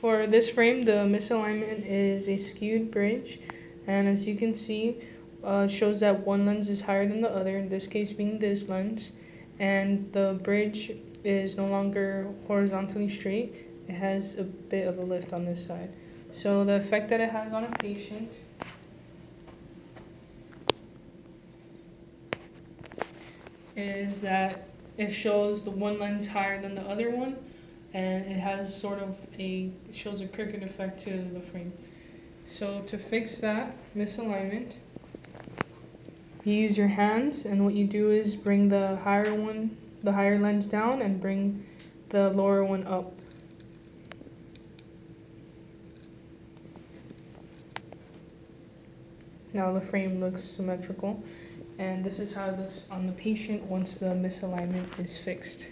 For this frame, the misalignment is a skewed bridge, and as you can see, shows that one lens is higher than the other, in this case being this lens, and the bridge is no longer horizontally straight. It has a bit of a lift on this side. So the effect that it has on a patient is that it shows the one lens higher than the other one, and it has shows a crooked effect to the frame. So to fix that misalignment, you use your hands, and what you do is bring the higher lens down, and bring the lower one up. Now the frame looks symmetrical, and this is how it looks on the patient once the misalignment is fixed.